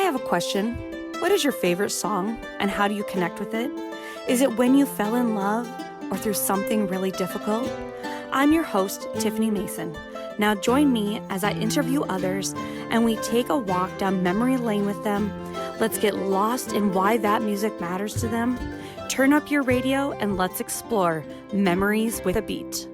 have a question. What is your favorite song and how do you connect with it? Is it when you fell in love or through something really difficult? I'm your host, Tiffany Mason. Now join me as I interview others and we take a walk down memory lane with them. Let's get lost in why that music matters to them. Turn up your radio and let's explore Memories with a Beat.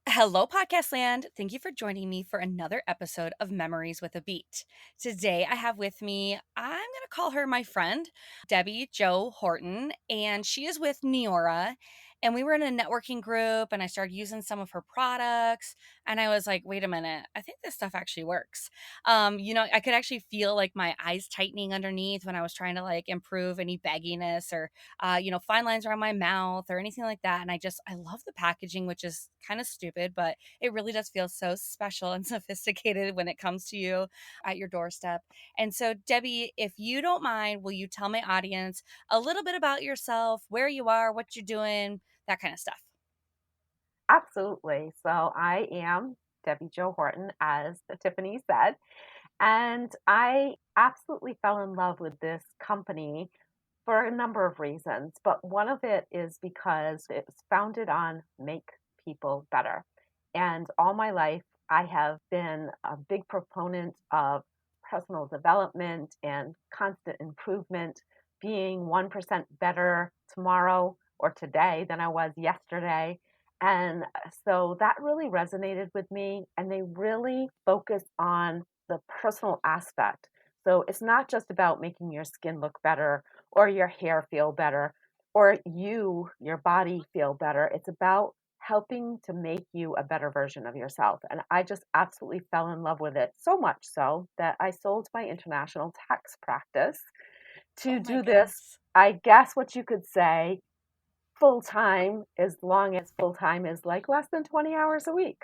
Hello, Podcast Land. Thank you for joining me for another episode of Memories with a Beat. Today, I have with me, I'm going to call her my friend, Debbi-Jo Horton, and she is with Neora. And we were in a networking group, and I started using some of her products. And I was like, wait a minute, I think this stuff actually works. I could actually feel like my eyes tightening underneath when I was trying to like improve any bagginess or fine lines around my mouth or anything like that. And I love the packaging, which is kind of stupid, but it really does feel so special and sophisticated when it comes to you at your doorstep. And so, Debbie, if you don't mind, will you tell my audience a little bit about yourself, where you are, what you're doing, that kind of stuff? Absolutely. So I am Debbi-Jo Horton, as Tiffany said, and I absolutely fell in love with this company for a number of reasons. But one of it is because it was founded on make people better. And all my life, I have been a big proponent of personal development and constant improvement, being 1% better tomorrow or today than I was yesterday. And so that really resonated with me. And they really focus on the personal aspect. So it's not just about making your skin look better or your hair feel better or your body feel better. It's about helping to make you a better version of yourself. And I just absolutely fell in love with it, so much so that I sold my international tax practice to Oh my do this, goodness. I guess what you could say, full time, as long as full time is like less than 20 hours a week.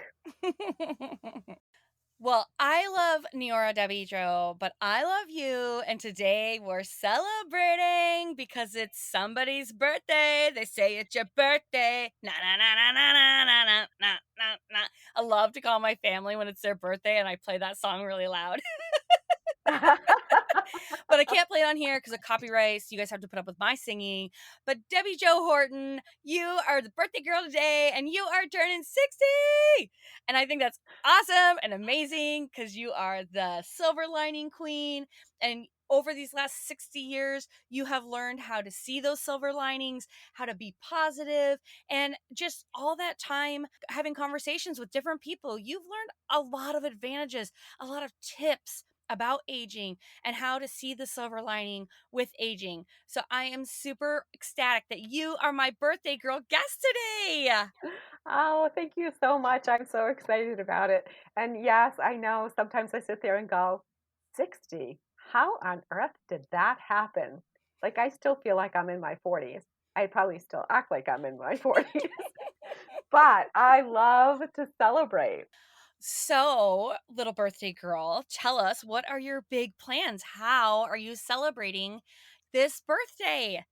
Well, I love Neora Debbi-Jo, but I love you. And today we're celebrating because it's somebody's birthday. They say it's your birthday. Na na na na na na na na na na na. I love to call my family when it's their birthday and I play that song really loud. But I can't play it on here because of copyright. So you guys have to put up with my singing. But Debbi-Jo Horton, you are the birthday girl today and you are turning 60. And I think that's awesome and amazing because you are the silver lining queen. And over these last 60 years, you have learned how to see those silver linings, how to be positive, and just all that time having conversations with different people. You've learned a lot of advantages, a lot of tips about aging and how to see the silver lining with aging. So I am super ecstatic that you are my birthday girl guest today. Oh, thank you so much. I'm so excited about it. And yes, I know sometimes I sit there and go, 60? How on earth did that happen? Like, I still feel like I'm in my 40s. I probably still act like I'm in my 40s, but I love to celebrate. So, little birthday girl, tell us, what are your big plans? How are you celebrating this birthday?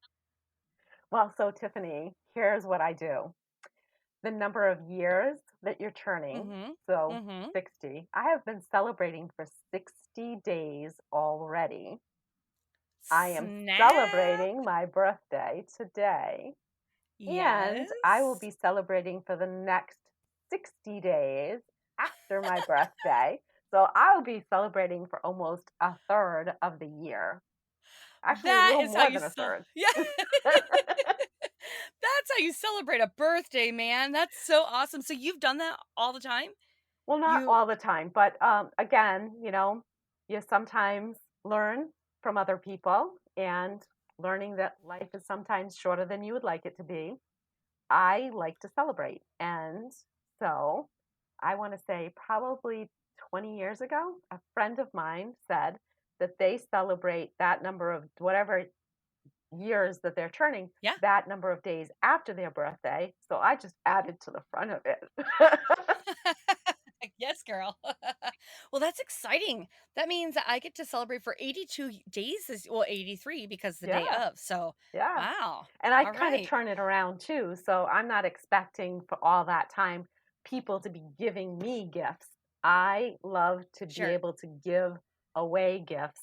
Well, so Tiffany, here's what I do. The number of years that you're turning, Mhm. so Mhm. 60, I have been celebrating for 60 days already. I am Snap. celebrating my birthday today, and I will Yes. be celebrating for the next 60 days after my birthday. So I'll be celebrating for almost a third of the year. Actually, a That little is how more you than a third. Yeah. That's how you celebrate a birthday, man. That's so awesome. So you've done that all the time? Well, not You all the time, but again, you sometimes learn from other people, and learning that life is sometimes shorter than you would like it to be. I like to celebrate. And so I want to say probably 20 years ago, a friend of mine said that they celebrate that number of whatever years that they're turning, Yeah. that number of days after their birthday. So I just added to the front of it. Yes, girl. Well, that's exciting. That means that I get to celebrate for 82 days, 83 because the day Yeah. of. So, Yeah. wow. And I All kind of right. turn it around too. So I'm not expecting for all that time people to be giving me gifts. I love to be Sure. able to give away gifts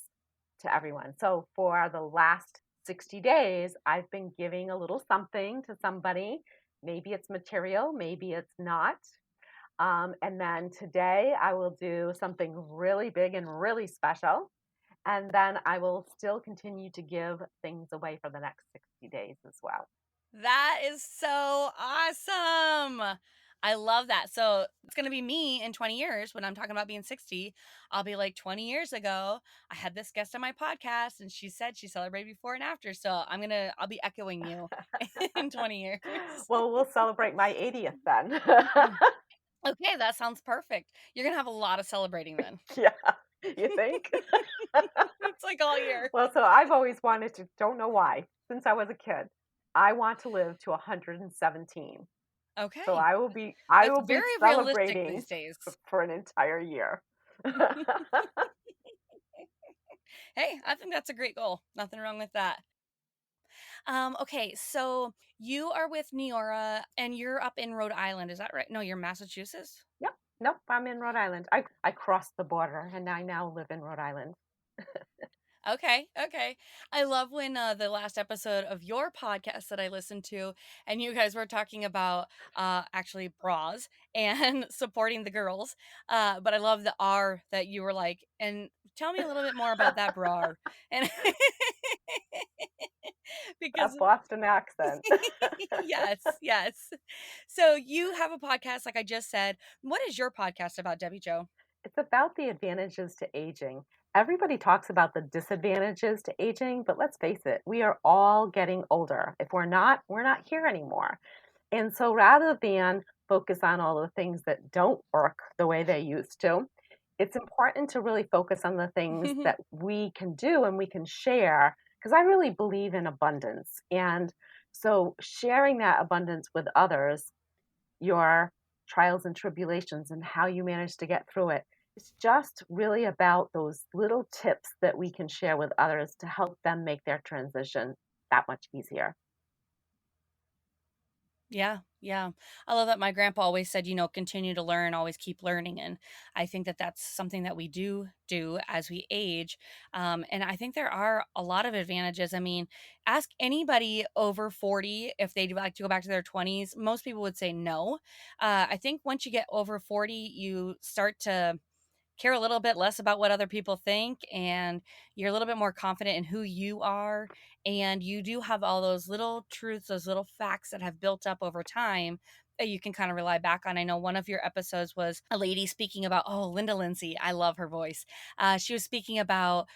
to everyone. So for the last 60 days, I've been giving a little something to somebody. Maybe it's material, maybe it's not. And then today I will do something really big and really special. And then I will still continue to give things away for the next 60 days as well. That is so awesome. I love that. So it's going to be me in 20 years when I'm talking about being 60. I'll be like, 20 years ago, I had this guest on my podcast and she said she celebrated before and after. So I'll be echoing you in 20 years. Well, we'll celebrate my 80th then. Okay, that sounds perfect. You're going to have a lot of celebrating then. Yeah, you think? It's like all year. Well, so I've always wanted to, don't know why, since I was a kid. I want to live to 117. So Okay. I That's will be very realistic celebrating these days. for an entire year. Hey, I think that's a great goal. Nothing wrong with that. Okay, so you are with Neora and you're up in Rhode Island, is that right? No, you're Massachusetts? Yep. Nope, I'm in Rhode Island. I crossed the border and I now live in Rhode Island. Okay, okay. I love when the last episode of your podcast that I listened to, and you guys were talking about actually bras and supporting the girls. But I love the R that you were like, and tell me a little bit more about that bra. And because That Boston accent. yes, yes. So you have a podcast, like I just said. What is your podcast about, Debbie Joe? It's about the advantages to aging. Everybody talks about the disadvantages to aging, but let's face it, we are all getting older. If we're not, we're not here anymore. And so rather than focus on all the things that don't work the way they used to, it's important to really focus on the things that we can do and we can share because I really believe in abundance. And so sharing that abundance with others, your trials and tribulations and how you manage to get through it, it's just really about those little tips that we can share with others to help them make their transition that much easier. Yeah, yeah. I love that my grandpa always said, continue to learn, always keep learning. And I think that that's something that we do as we age. And I think there are a lot of advantages. I mean, ask anybody over 40 if they'd like to go back to their 20s. Most people would say no. I think once you get over 40, you start to care a little bit less about what other people think and you're a little bit more confident in who you are and you do have all those little truths, those little facts that have built up over time that you can kind of rely back on. I know one of your episodes was a lady speaking about, oh, Linda Lindsay, I love her voice. She was speaking about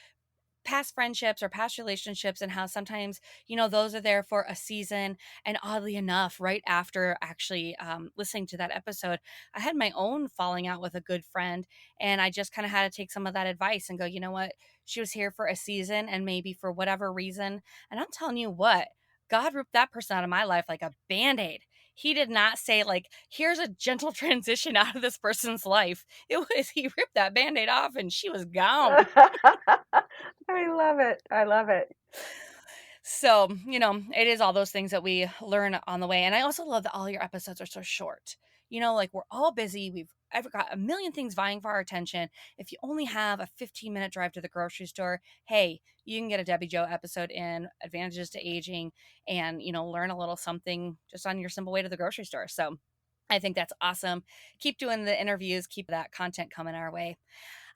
past friendships or past relationships and how sometimes those are there for a season. And oddly enough, right after actually listening to that episode, I had my own falling out with a good friend, and I just kind of had to take some of that advice and go, you know what, she was here for a season and maybe for whatever reason. And I'm telling you what, God ripped that person out of my life like a band-aid. He did not say, like, here's a gentle transition out of this person's life. It was, he ripped that band-aid off and she was gone. I love it. I love it. So, it is all those things that we learn on the way. And I also love that all your episodes are so short. Like we're all busy. I've got a million things vying for our attention. If you only have a 15-minute drive to the grocery store, hey, you can get a Debbie Joe episode in Advantages to Aging and, learn a little something just on your simple way to the grocery store. So I think that's awesome. Keep doing the interviews, keep that content coming our way.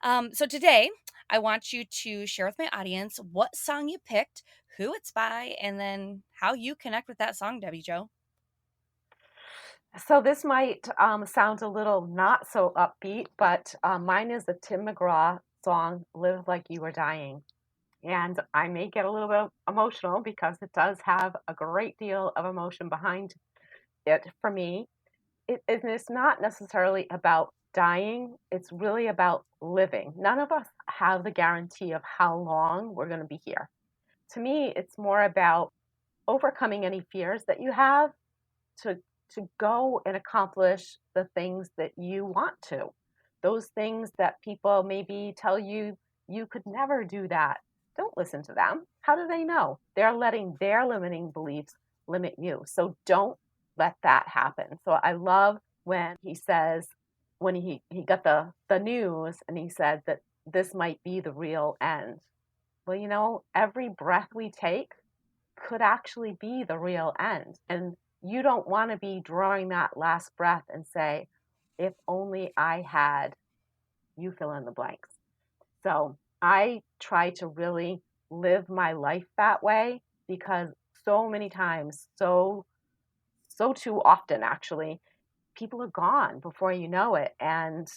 So today, I want you to share with my audience what song you picked, who it's by, and then how you connect with that song, Debbie Joe. So this might sound a little not so upbeat, but mine is the Tim McGraw song, Live Like You Were Dying. And I may get a little bit emotional because it does have a great deal of emotion behind it for me. It's not necessarily about dying, it's really about living. None of us have the guarantee of how long we're going to be here. To me, it's more about overcoming any fears that you have to go and accomplish the things that you want to. Those things that people maybe tell you you could never do that. Don't listen to them. How do they know? They're letting their limiting beliefs limit you. So don't let that happen. So I love when he says, when he got the news and he said that this might be the real end. Well, every breath we take could actually be the real end. And you don't want to be drawing that last breath and say, if only I had, you fill in the blanks. So I try to really live my life that way because so many times, so too often actually, people are gone before you know it, and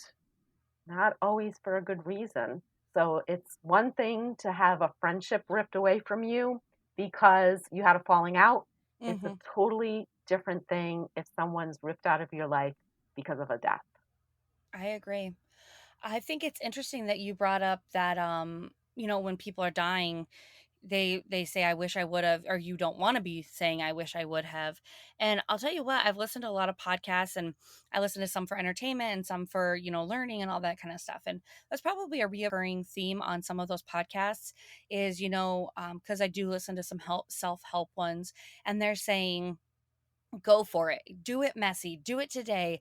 not always for a good reason. So it's one thing to have a friendship ripped away from you because you had a falling out. It's a Mhm. totally different thing if someone's ripped out of your life because of a death. I agree. I think it's interesting that you brought up that when people are dying, they say I wish I would have, or you don't want to be saying I wish I would have. And I'll tell you what, I've listened to a lot of podcasts, and I listen to some for entertainment and some for, learning and all that kind of stuff. And that's probably a reoccurring theme on some of those podcasts is, because I do listen to some self-help ones, and they're saying go for it. Do it messy. Do it today.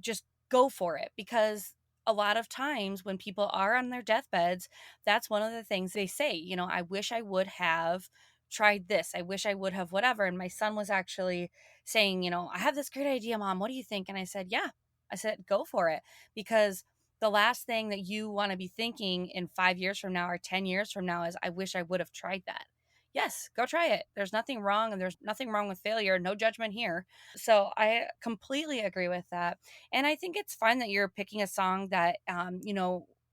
Just go for it, because a lot of times when people are on their deathbeds, that's one of the things they say, I wish I would have tried this. I wish I would have whatever. And my son was actually saying, I have this great idea, mom. What do you think? And I said, yeah. I said, go for it, because the last thing that you want to be thinking in 5 years from now or 10 years from now is, I wish I would have tried that. Yes, go try it. There's nothing wrong, and there's nothing wrong with failure. No judgment here. So I completely agree with that. And I think it's fun that you're picking a song that,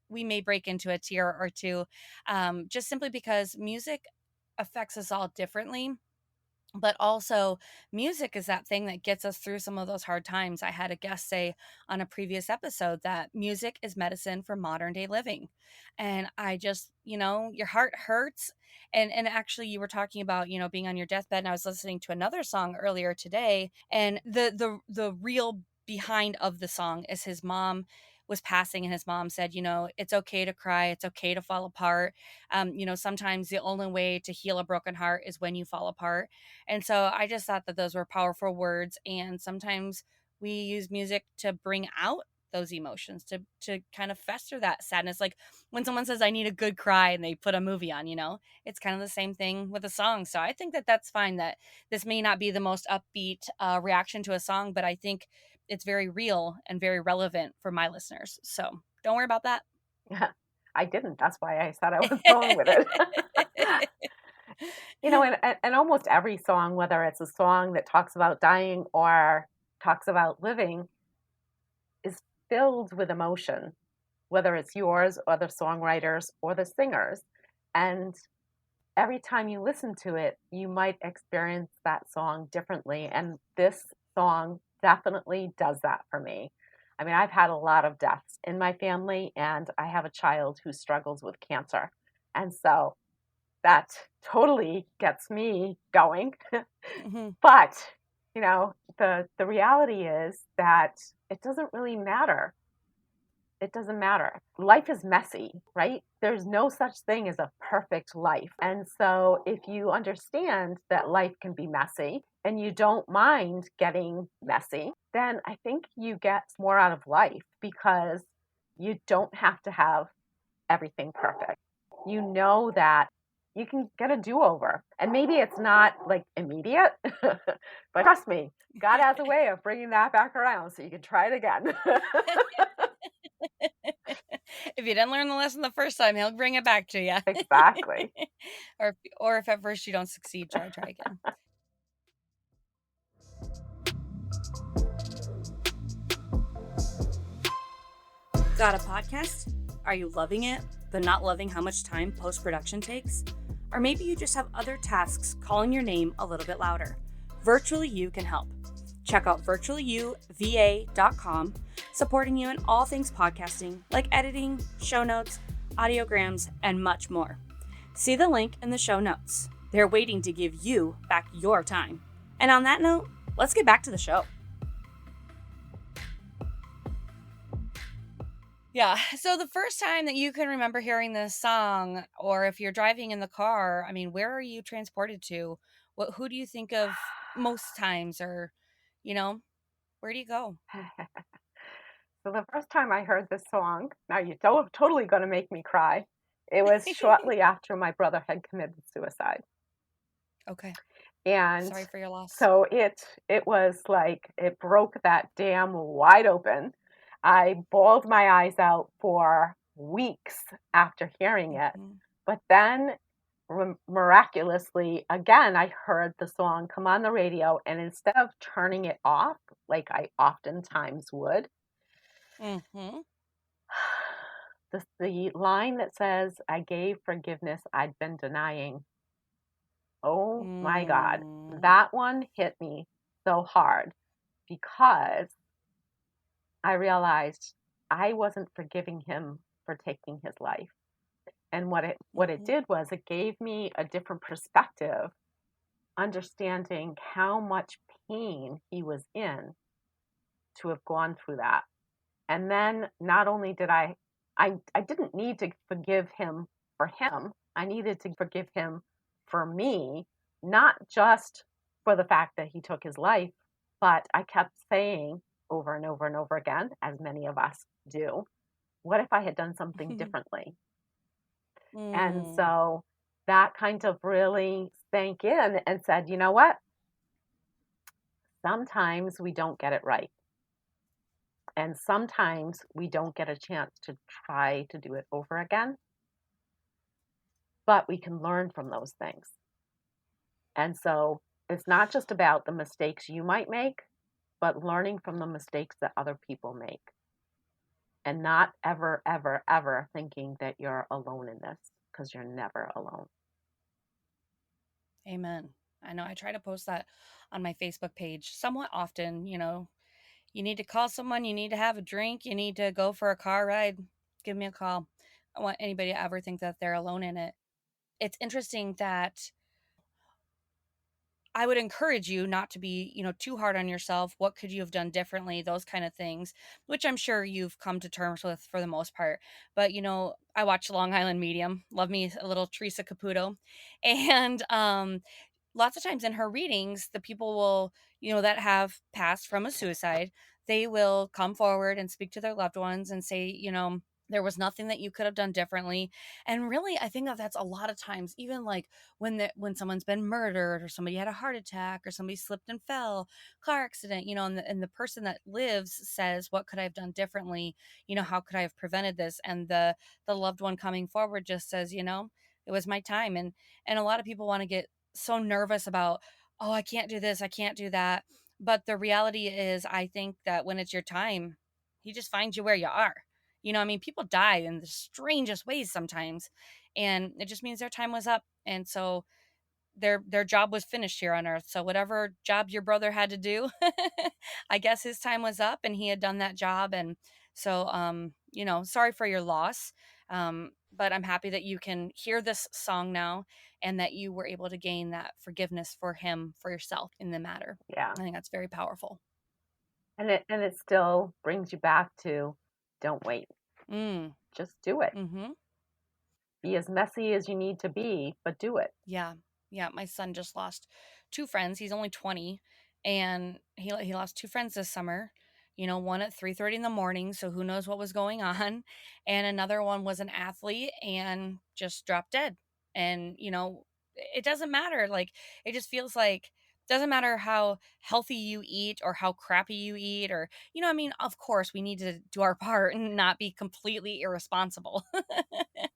we may break into a tear or two, just simply because music affects us all differently. But also, music is that thing that gets us through some of those hard times. I had a guest say on a previous episode that music is medicine for modern day living. And I just, your heart hurts. And actually you were talking about, being on your deathbed, and I was listening to another song earlier today, and the real behind of the song is his mom was passing, and his mom said, it's okay to cry, it's okay to fall apart. Sometimes the only way to heal a broken heart is when you fall apart. And so I just thought that those were powerful words. And sometimes we use music to bring out those emotions, to kind of fester that sadness. Like when someone says, I need a good cry, and they put a movie on, it's kind of the same thing with a song. So I think that that's fine, that this may not be the most upbeat reaction to a song, but I think it's very real and very relevant for my listeners. So don't worry about that. Yeah, I didn't. That's why I said I was going with it. And almost every song, whether it's a song that talks about dying or talks about living, is filled with emotion, whether it's yours or the songwriters or the singers. And every time you listen to it, you might experience that song differently. And this song definitely does that for me. I mean, I've had a lot of deaths in my family, and I have a child who struggles with cancer. And so that totally gets me going. Mhm. But, the reality is that it doesn't really matter. It doesn't matter. Life is messy, right? There's no such thing as a perfect life. And so if you understand that life can be messy and you don't mind getting messy, then I think you get more out of life because you don't have to have everything perfect. You know that you can get a do over. And maybe it's not like immediate, but trust me, God has a way of bringing that back around so you can try it again. If you didn't learn the lesson the first time, he'll bring it back to you. Exactly. or if at first you don't succeed, try again. Got a podcast? Are you loving it, but not loving how much time post production takes? Or maybe you just have other tasks calling your name a little bit louder. Virtually You can help. Check out virtuallyouva.com, supporting you in all things podcasting, like editing, show notes, audiograms, and much more. See the link in the show notes. They're waiting to give you back your time. And on that note, let's get back to the show. Yeah. So the first time that you can remember hearing this song, or if you're driving in the car, I mean, where are you transported to? Who do you think of most times, or, you know, where do you go? So the first time I heard this song, now you're totally going to make me cry. It was shortly after my brother had committed suicide. Okay. And Sorry for your loss. so it was like it broke that dam wide open. I bawled my eyes out for weeks after hearing it. Mhm. But then miraculously, again, I heard the song come on the radio, and instead of turning it off like I oftentimes would, Mhm. the line that says, I gave forgiveness I'd been denying. Oh my God, Mm. that one hit me so hard because I realized I wasn't forgiving him for taking his life. And what it Mhm. did was it gave me a different perspective, understanding how much pain he was in to have gone through that. And then not only did I didn't need to forgive him for him, I needed to forgive him for me, not just for the fact that he took his life, but I kept saying over and over and over again, as many of us do, what if I had done something differently? And Mm. so that kind of really sank in and said, you know what? Sometimes we don't get it right. And sometimes we don't get a chance to try to do it over again, but we can learn from those things. And so it's not just about the mistakes you might make, but learning from the mistakes that other people make and not ever, ever, ever thinking that you're alone in this because you're never alone. Amen. I know I try to post that on my Facebook page somewhat often. You need to call someone, you need to have a drink, you need to go for a car ride. Give me a call. I don't want anybody to ever think that they're alone in it. It's interesting that I would encourage you not to be, too hard on yourself. What could you have done differently? Those kind of things, which I'm sure you've come to terms with for the most part. But, I watch Long Island Medium, love me a little Teresa Caputo. And lots of times in her readings, the people will, that have passed from a suicide, they will come forward and speak to their loved ones and say, there was nothing that you could have done differently. And really, I think that that's a lot of times, even like when someone's been murdered or somebody had a heart attack or somebody slipped and fell, car accident, and the person that lives says, what could I have done differently? How could I have prevented this? And the loved one coming forward just says, it was my time. And a lot of people want to get so nervous about, oh, I can't do this, I can't do that. But the reality is, I think that when it's your time, he just finds you where you are. I mean, people die in the strangest ways sometimes, and it just means their time was up. And so their job was finished here on earth. So whatever job your brother had to do, I guess his time was up and he had done that job. And so sorry for your loss. But I'm happy that you can hear this song now and that you were able to gain that forgiveness for him, for yourself in the matter. Yeah. I think that's very powerful. And it still brings you back to don't wait. Mm. Just do it. Mhm. Be as messy as you need to be, but do it. Yeah. Yeah, my son just lost 2 friends. He's only 20, and he lost 2 friends this summer. One at 3:30 in the morning, so who knows what was going on, and another one was an athlete and just dropped dead. And, it doesn't matter, like, it just feels like doesn't matter how healthy you eat or how crappy you eat or I mean, of course, we need to do our part and not be completely irresponsible.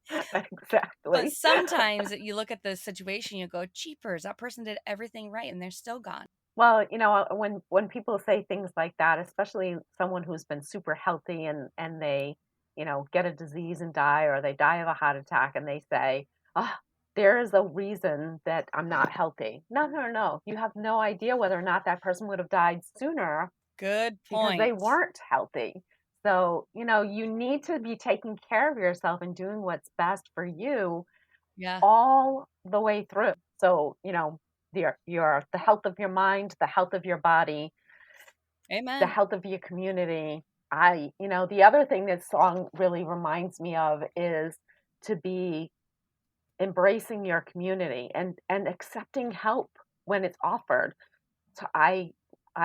But Exactly. sometimes you look at the situation, you go, "Jeepers, that person did everything right and they're still gone." Well, when people say things like that, especially someone who's been super healthy and they, get a disease and die, or they die of a heart attack and they say, "Ah, there is a reason that I'm not healthy." No, no, no. You have no idea whether or not that person would have died sooner Good because they point. weren't healthy. So, you need to be taking care of yourself and doing what's best for you Yeah. all the way through. So, the health of your mind, the health of your body, the Amen. health of your community. The other thing this song really reminds me of is to be embracing your community and accepting help when it's offered. So I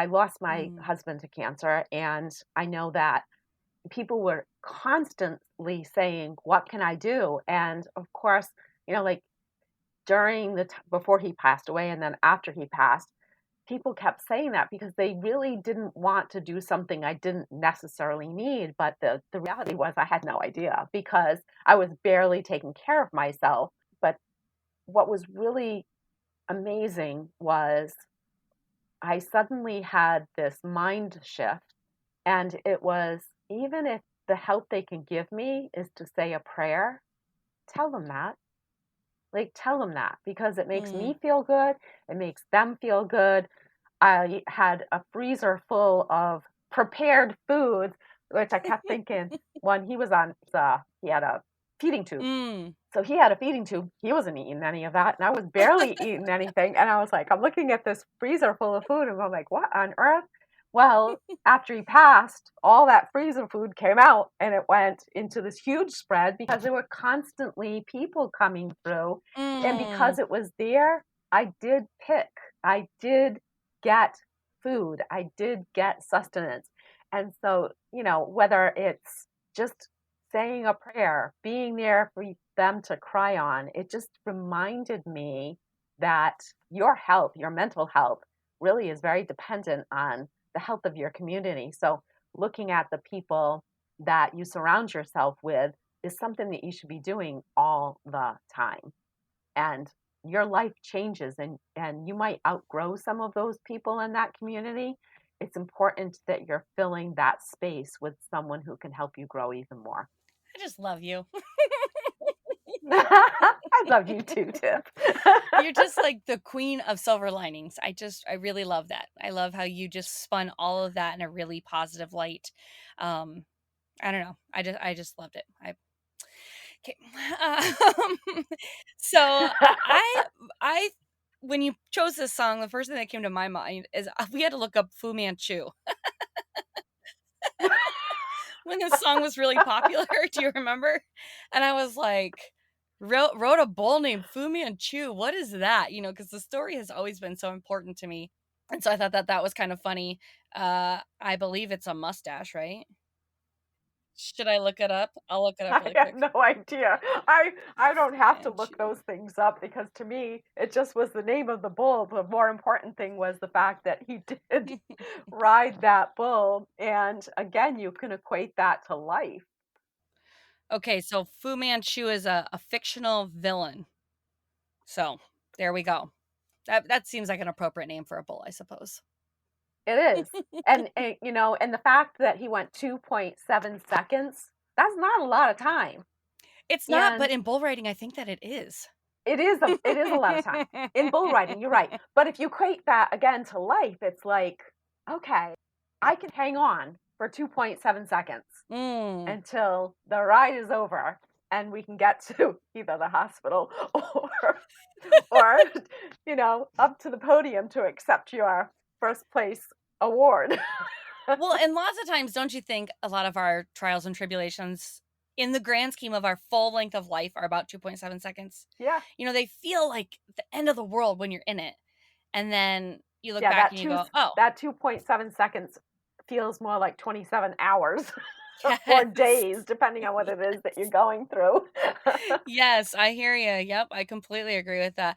lost my Mm. husband to cancer, and I know that people were constantly saying, "What can I do?" And of course, like during before he passed away and then after he passed, people kept saying that because they really didn't want to do something I didn't necessarily need. But the reality was I had no idea because I was barely taking care of myself. But what was really amazing was I suddenly had this mind shift, and it was, even if the help they can give me is to say a prayer, tell them that. Like, tell them that because it makes Mm. me feel good. It makes them feel good. I had a freezer full of prepared foods, which I kept thinking when he was on, he had a feeding tube. Mm. So he had a feeding tube. He wasn't eating any of that, and I was barely eating anything. And I was like, I'm looking at this freezer full of food, and I'm like, what on earth? Well, after he passed, all that freezer food came out, and it went into this huge spread because there were constantly people coming through. And Mm. because it was there, I did pick. I did get food. I did get sustenance. And so, whether it's just saying a prayer, being there for them to cry on, it just reminded me that your health, your mental health, really is very dependent on the health of your community. So, looking at the people that you surround yourself with is something that you should be doing all the time. And your life changes, and you might outgrow some of those people in that community. It's important that you're filling that space with someone who can help you grow even more. I just love you. I love you too, Tiff. You're just like the queen of silver linings. I really love that. I love how you just spun all of that in a really positive light. Um, I don't know. I just loved it. Okay. Um, so I when you chose this song, the first thing that came to my mind is we had to look up Fu Manchu when this song was really popular. Do you remember? And I was like, wrote a bull named Fu Manchu. What is that? Because the story has always been so important to me. And so I thought that that was kind of funny. I believe it's a mustache, right? Should I look it up? I'll look it up I really have quick. no idea. I don't Fu have to look Manchu. those things up because to me it just was the name of the bull. The more important thing was the fact that he did ride that bull, and again, you can equate that to life. Okay, so Fu Manchu is a fictional villain. So there we go. That seems like an appropriate name for a bull, I suppose. It is. And the fact that he went 2.7 seconds, that's not a lot of time. It's not, but And in bull riding, I think that it is. it is a lot of time. In bull riding, you're right. But if you equate that again to life, it's like, okay, I can hang on for 2.7 seconds Mm. until the ride is over and we can get to either the hospital or up to the podium to accept your first place award. Well, and lots of times, don't you think a lot of our trials and tribulations, in the grand scheme of our full length of life, are about 2.7 seconds? Yeah. They feel like the end of the world when you're in it. And then you look Yeah, back and you go, oh, that 2.7 seconds feels more like 27 hours or yes. days, depending on what it is that you're going through. Yes, I hear you. Yep, I completely agree with that.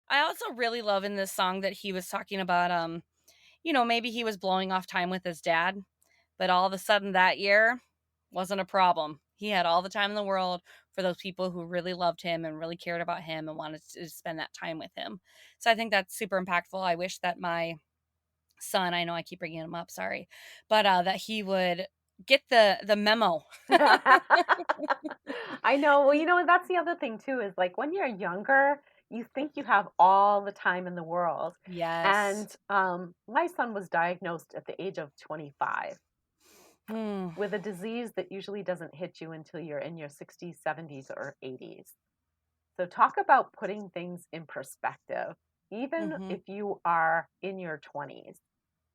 I also really love in this song that he was talking about, maybe he was blowing off time with his dad, but all of a sudden that year wasn't a problem. He had all the time in the world for those people who really loved him and really cared about him and wanted to spend that time with him. So I think that's super impactful. I wish that my son, I know I keep bringing him up, sorry, but, that he would get the memo. I know. Well, that's the other thing too is like when you're younger, you think you have all the time in the world. Yes. And my son was diagnosed at the age of 25 Hmm. with a disease that usually doesn't hit you until you're in your 60s, 70s, or 80s. So, talk about putting things in perspective. Even Mhm. if you are in your 20s,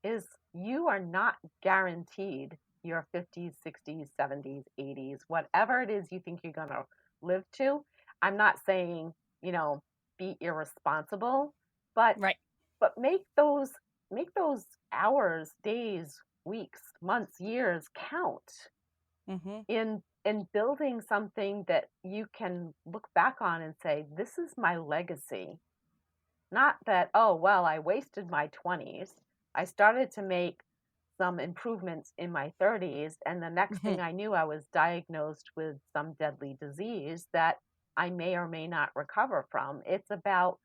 is you are not guaranteed your 50s, 60s, 70s, 80s, whatever it is you think you're going to live to. I'm not saying, you know, be irresponsible, but Right. make those hours, days, weeks, months, years count Mhm. in building something that you can look back on and say, this is my legacy. Not that, oh, well, I wasted my 20s. I started to make some improvements in my 30s. And the next thing Mhm. I knew, I was diagnosed with some deadly disease that I may or may not recover from. It's about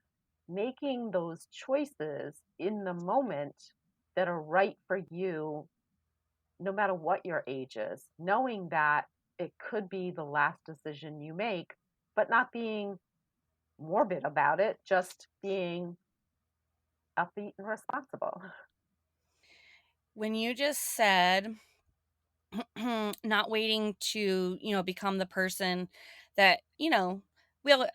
making those choices in the moment that are right for you, no matter what your age is, knowing that it could be the last decision you make, but not being morbid about it, just being upbeat and responsible. When you just said not waiting to, become the person that, we'll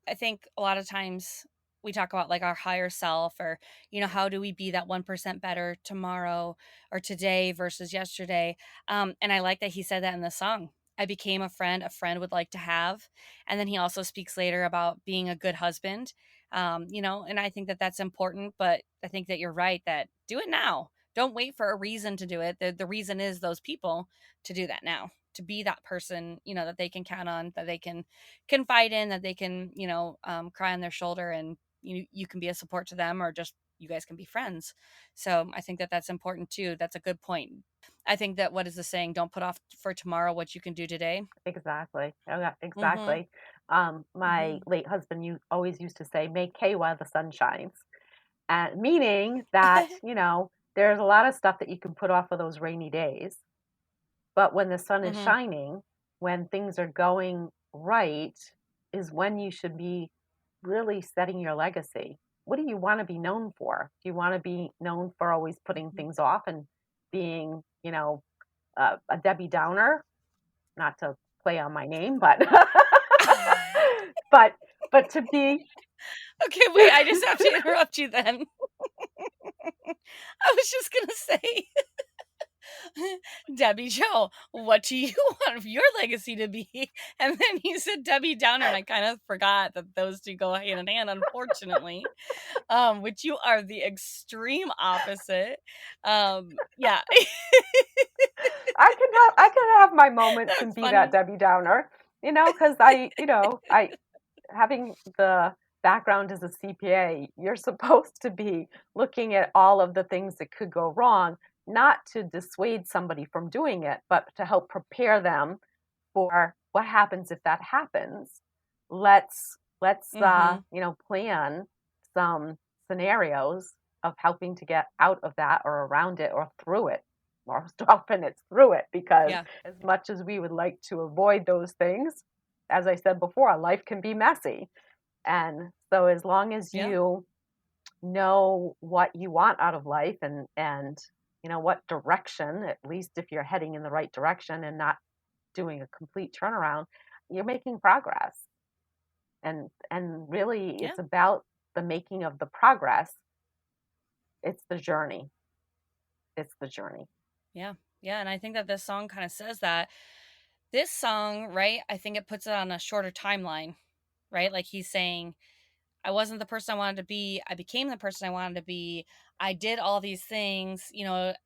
I think a lot of times we talk about like our higher self or, how do we be that 1% better tomorrow or today versus yesterday. And I like that he said that in the song. I became a friend would like to have. And then he also speaks later about being a good husband. And I think that that's important, but I think that you're right that do it now. Don't wait for a reason to do it. The reason is those people to do that now, to be that person, that they can count on, that they can confide in, that they can, cry on their shoulder, and you can be a support to them, or just you guys can be friends. So I think that that's important too. That's a good point. I think that what is the saying? Don't put off for tomorrow what you can do today. Exactly. Oh, yeah, Mm-hmm. exactly. My Mm-hmm. late husband always used to say, make hay while the sun shines. And meaning that, there's a lot of stuff that you can put off for those rainy days. But when the sun is Mm-hmm. shining, when things are going right, is when you should be really setting your legacy. What do you want to be known for? Do you want to be known for always putting Mm-hmm. things off and being, a Debbie Downer? Not to play on my name, but but but to be Okay, wait, I just have to interrupt you then. I was just gonna say, Debbie Joe, what do you want your legacy to be? And then you said Debbie Downer, and I kind of forgot that those two go hand in hand, unfortunately. Which you are the extreme opposite. Yeah. I can have my moments and That's be that funny. Debbie Downer, because I having the background as a CPA, you're supposed to be looking at all of the things that could go wrong, not to dissuade somebody from doing it, but to help prepare them for what happens if that happens. Let's Mhm. plan some scenarios of helping to get out of that or around it or through it. Most often it's through it because Yeah. as much as we would like to avoid those things, as I said before, life can be messy. And so as long as Yeah. you know what you want out of life and what direction, at least if you're heading in the right direction and not doing a complete turnaround, you're making progress. And really Yeah. it's about the making of the progress. It's the journey. It's the journey. Yeah. Yeah, and I think that this song kind of says that. This song, right? I think it puts it on a shorter timeline, right? Like he's saying, I wasn't the person I wanted to be. I became the person I wanted to be. I did all these things.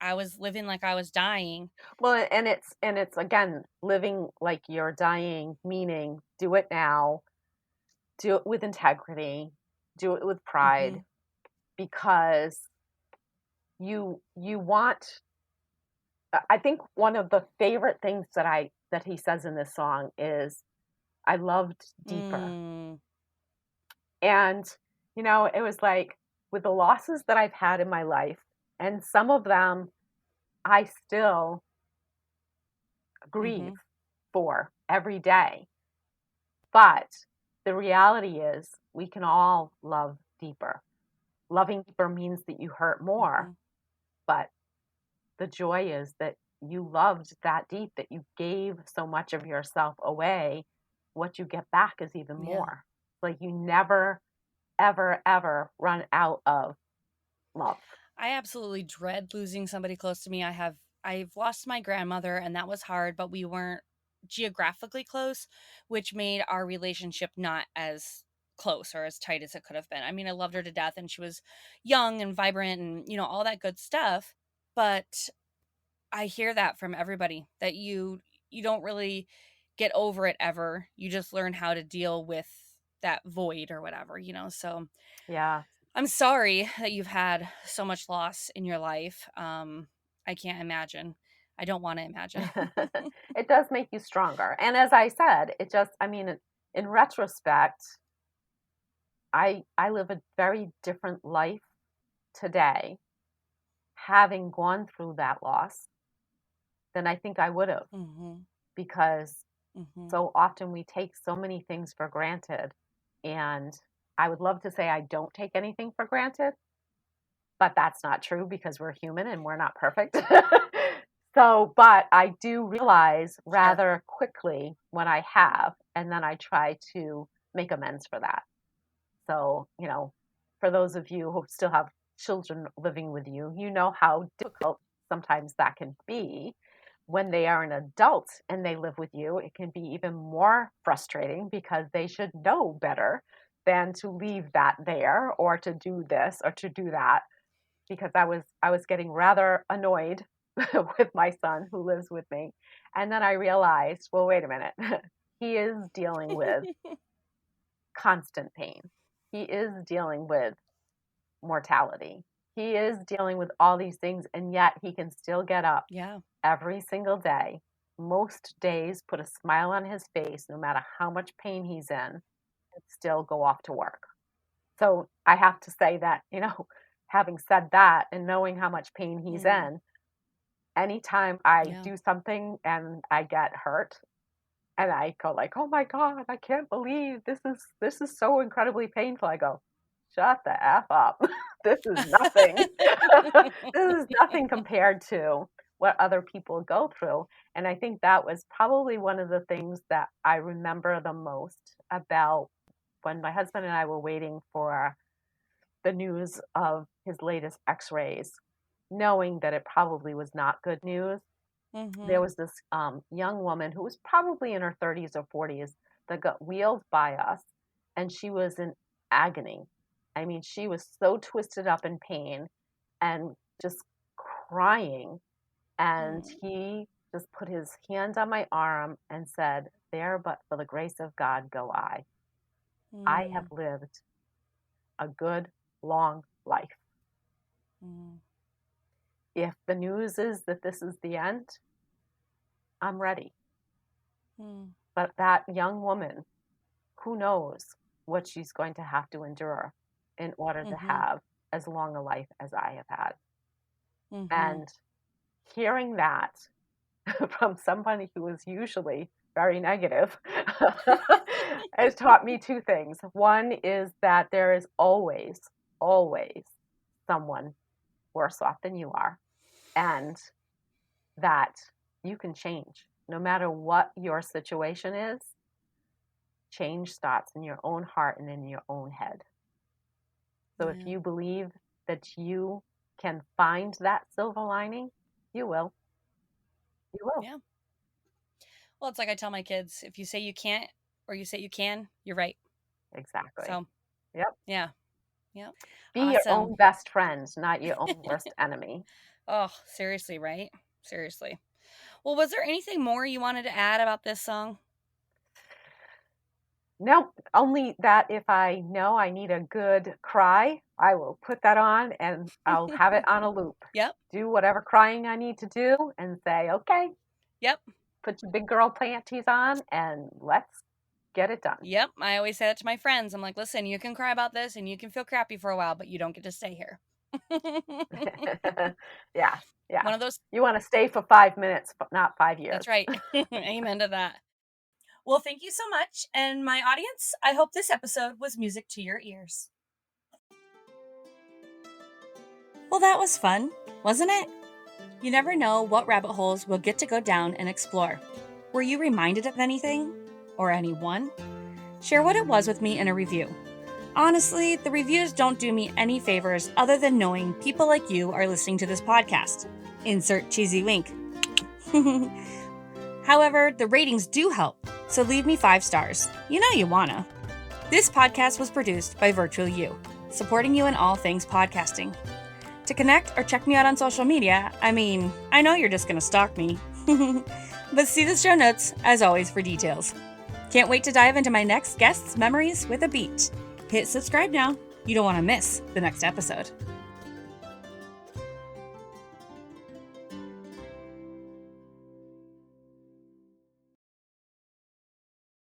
I was living like I was dying. Well, and it's again living like you're dying, meaning do it now, do it with integrity, do it with Hmm. pride, because you want. I think one of the favorite things that he says in this song is, "I loved deeper." Mm. And it was like with the losses that I've had in my life. And some of them I still grieve Mhm. for every day. But the reality is, we can all love deeper. Loving deeper means that you hurt more, Mhm. but the joy is that you loved that deep, that you gave so much of yourself away. What you get back is even Yeah. more. Like you never, ever, ever run out of love. I absolutely dread losing somebody close to me. I've lost my grandmother and that was hard, but we weren't geographically close, which made our relationship not as close or as tight as it could have been. I mean, I loved her to death and she was young and vibrant and, all that good stuff, but I hear that from everybody that you don't really get over it ever. You just learn how to deal with that void or whatever. So Yeah. I'm sorry that you've had so much loss in your life. I can't imagine. I don't want to imagine. It does make you stronger. And as I said, I mean, in retrospect, I live a very different life today, having gone through that loss, than I think I would have, Mhm. because Mhm. so often we take so many things for granted. And I would love to say I don't take anything for granted, but that's not true because we're human and we're not perfect. So, but I do realize Sure. rather quickly when I have, and then I try to make amends for that. So, for those of you who still have children living with you, you know how difficult sometimes that can be. When they are an adult and they live with you, it can be even more frustrating because they should know better than to leave that there or to do this or to do that, because I was getting rather annoyed with my son who lives with me. And then I realized, well, wait a minute. He is dealing with constant pain. He is dealing with mortality. He is dealing with all these things, and yet he can still get up Yeah. every single day. Most days put a smile on his face, no matter how much pain he's in, and still go off to work. So I have to say that, having said that and knowing how much pain he's Mm. in, anytime I Yeah. do something and I get hurt and I go like, "Oh my God, I can't believe this is so incredibly painful." I go, "Shut the F up. This is nothing. This is nothing compared to what other people go through." And I think that was probably one of the things that I remember the most about when my husband and I were waiting for the news of his latest x-rays, knowing that it probably was not good news. There Mhm. was this young woman who was probably in her 30s or 40s that got wheeled by us, and she was in agony. I mean, she was so twisted up in pain and just crying. And Mm. he just put his hand on my arm and said, "There, but for the grace of God, go I. I have Mm. lived a good, long life. Mm. If the news is that this is the end, I'm ready." Mm. But that young woman, who knows what she's going to have to endure in order to Mhm. have as long a life as I have had. Mhm. And hearing that from somebody who is usually very negative has taught me two things. One is that there is always, always someone worse off than you are, and that you can change. No matter what your situation is, change starts in your own heart and in your own head. So if Yeah. you believe that you can find that silver lining, you will. You will. Yeah. Well, it's like I tell my kids, if you say you can't or you say you can, you're right. Exactly. So, Yep. yeah. Yeah. Be your Awesome. own best friend, not your own worst enemy. Oh, seriously, right? Seriously. Well, was there anything more you wanted to add about this song? Nope. Only that if I know I need a good cry, I will put that on and I'll have it on a loop. Yep. Do whatever crying I need to do and say, okay, Yep. put your big girl panties on and let's get it done. Yep. I always say that to my friends. I'm like, listen, you can cry about this and you can feel crappy for a while, but you don't get to stay here. Yeah, yeah. One of those. You wanna stay for 5 minutes, but not 5 That's years. right. Amen to that. Well, thank you so much. And my audience, I hope this episode was music to your ears. Well, that was fun, wasn't it? You never know what rabbit holes we'll get to go down and explore. Were you reminded of anything? Or anyone? Share what it was with me in a review. Honestly, the reviews don't do me any favors other than knowing people like you are listening to this podcast. Insert cheesy wink. However, the ratings do help, so leave me 5 stars. You know you wanna. This podcast was produced by Virtual You, supporting you in all things podcasting. To connect or check me out on social media, I know you're just gonna stalk me. But see the show notes, as always, for details. Can't wait to dive into my next guest's memories with a beat. Hit subscribe now. You don't want to miss the next episode.